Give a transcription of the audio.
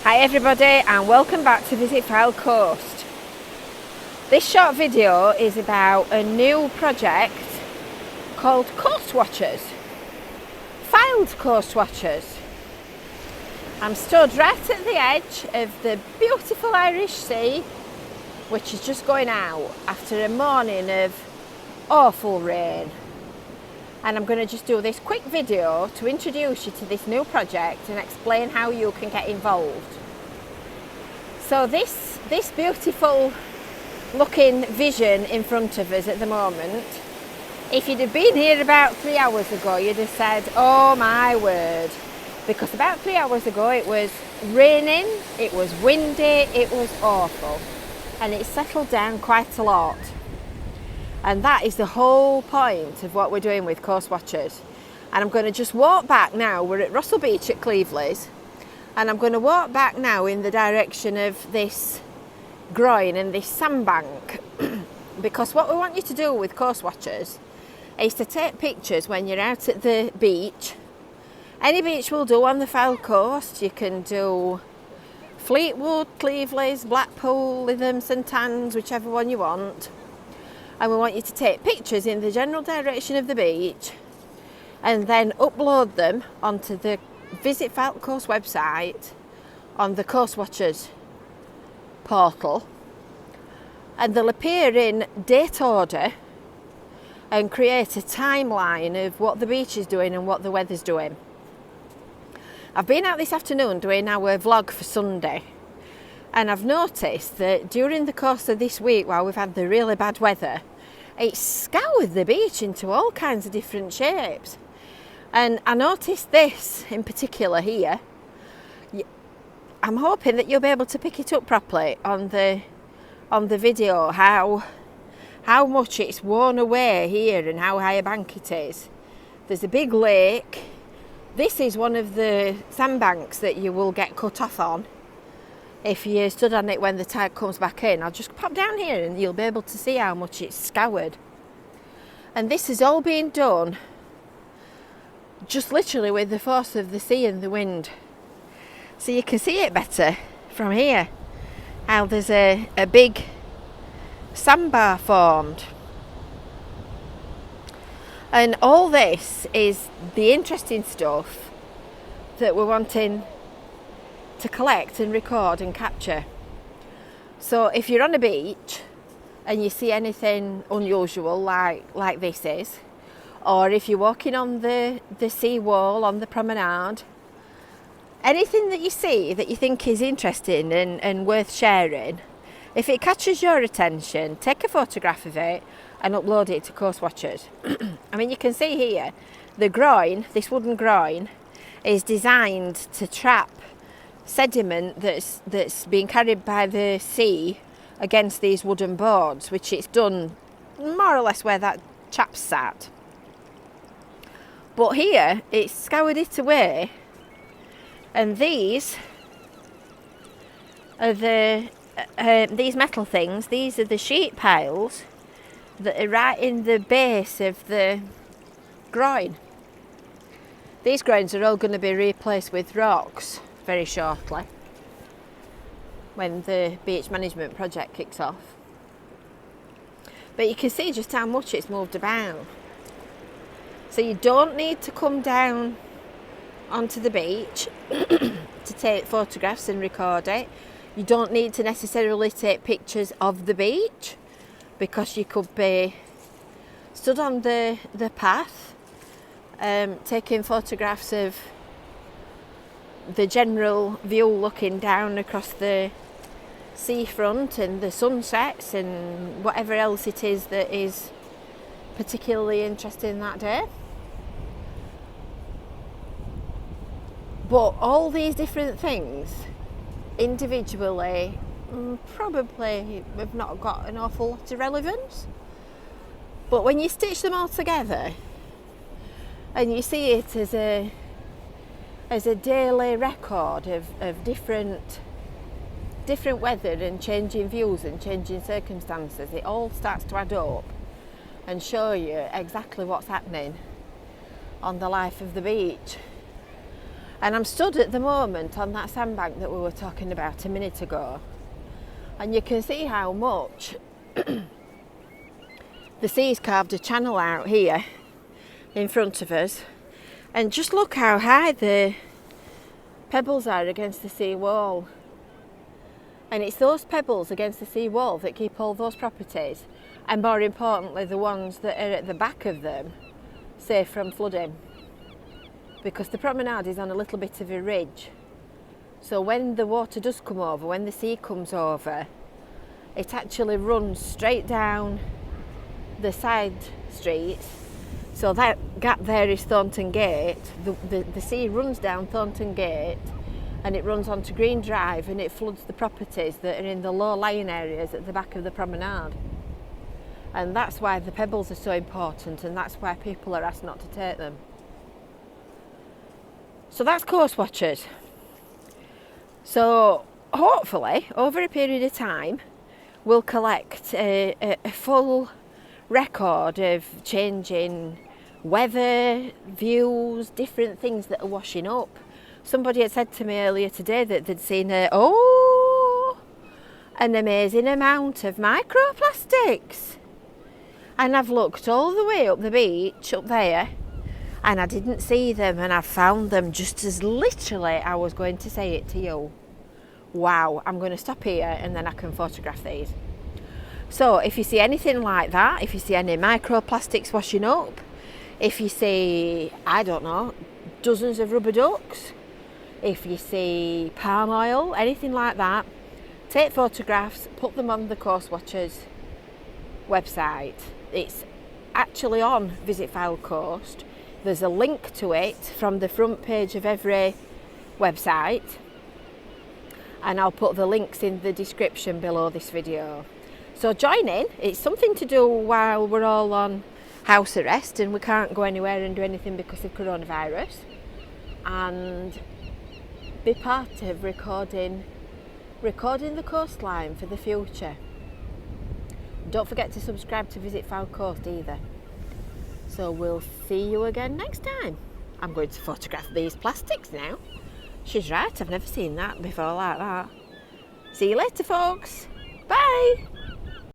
Hi everybody and welcome back to Visit Fylde Coast. This short video is about a new project called Coast Watchers. Fylde Coast Watchers. I'm stood right at the edge of the beautiful Irish Sea, which is just going out after a morning of awful rain. And I'm going to just do this quick video to introduce you to this new project and explain how you can get involved. So this beautiful looking vision in front of us at the moment, if you'd have been here about 3 hours ago, you'd have said, oh my word, because about 3 hours ago it was raining, it was windy, it was awful, and it settled down quite a lot. And that is the whole point of what we're doing with Coast Watchers. And I'm going to just walk back now. We're at Russell Beach at Cleveleys, and I'm going to walk back now in the direction of this groin and this sandbank because what we want you to do with Coast Watchers is to take pictures when you're out at the beach. Any beach will do on the Fylde Coast. You can do Fleetwood, Cleveleys, Blackpool, Lytham, St Annes, whichever one you want. And we want you to take pictures in the general direction of the beach and then upload them onto the Visit Fylde Coast website on the Coast Watchers portal, and they'll appear in date order and create a timeline of what the beach is doing and what the weather's doing. I've been out this afternoon doing our vlog for Sunday, and I've noticed that during the course of this week, while we've had the really bad weather, it's scoured the beach into all kinds of different shapes. And I noticed this in particular here. I'm hoping that you'll be able to pick it up properly on the video, how much it's worn away here and how high a bank it is. There's a big lake. This is one of the sandbanks that you will get cut off on if you stood on it when the tide comes back in. I'll just pop down here and you'll be able to see how much it's scoured. And this has all been done just literally with the force of the sea and the wind. So you can see it better from here, how there's a big sandbar formed. And all this is the interesting stuff that we're wanting to collect and record and capture. So if you're on a beach and you see anything unusual like this is, or if you're walking on the sea wall on the promenade, anything that you see that you think is interesting and worth sharing, if it catches your attention, take a photograph of it and upload it to Coast Watchers. I mean, you can see here the groin, this wooden groin, is designed to trap sediment that's being carried by the sea against these wooden boards, which it's done more or less where that chap sat. But here it's scoured it away, and these are these metal things. These are the sheet piles that are right in the base of the groin. These groins are all going to be replaced with rocks very shortly when the beach management project kicks off. But you can see just how much it's moved about. So you don't need to come down onto the beach to take photographs and record it. You don't need to necessarily take pictures of the beach, because you could be stood on the path taking photographs of the general view looking down across the seafront and the sunsets and whatever else it is that is particularly interesting that day. But all these different things individually probably have not got an awful lot of relevance. But when you stitch them all together and you see it as a daily record of different weather and changing views and changing circumstances, it all starts to add up and show you exactly what's happening on the life of the beach. And I'm stood at the moment on that sandbank that we were talking about a minute ago, and you can see how much the sea's carved a channel out here in front of us, and just look how high the pebbles are against the sea wall. And it's those pebbles against the sea wall that keep all those properties, and more importantly the ones that are at the back of them, safe from flooding. Because the promenade is on a little bit of a ridge, so when the water does come over, when the sea comes over, it actually runs straight down the side streets. So that gap there is Thornton Gate. The sea runs down Thornton Gate and it runs onto Green Drive, and it floods the properties that are in the low-lying areas at the back of the promenade. And that's why the pebbles are so important, and that's why people are asked not to take them. So that's Coast Watchers. So hopefully over a period of time we'll collect a full record of changing weather, views, different things that are washing up. Somebody had said to me earlier today that they'd seen an amazing amount of microplastics. And I've looked all the way up the beach up there, and I didn't see them, and I found them just as literally I was going to say it to you. Wow, I'm going to stop here and then I can photograph these. So if you see anything like that, if you see any microplastics washing up, if you see, I don't know, dozens of rubber ducks, if you see palm oil, anything like that, take photographs, put them on the Coast Watchers website. It's actually on Visit Fylde Coast. There's a link to it from the front page of every website, and I'll put the links in the description below this video. So join in. It's something to do while we're all on house arrest and we can't go anywhere and do anything because of coronavirus, and be part of recording the coastline for the future. Don't forget to subscribe to Visit Fylde Coast either. So we'll see you again next time. I'm going to photograph these plastics now. She's right, I've never seen that before like that. See you later, folks. Bye.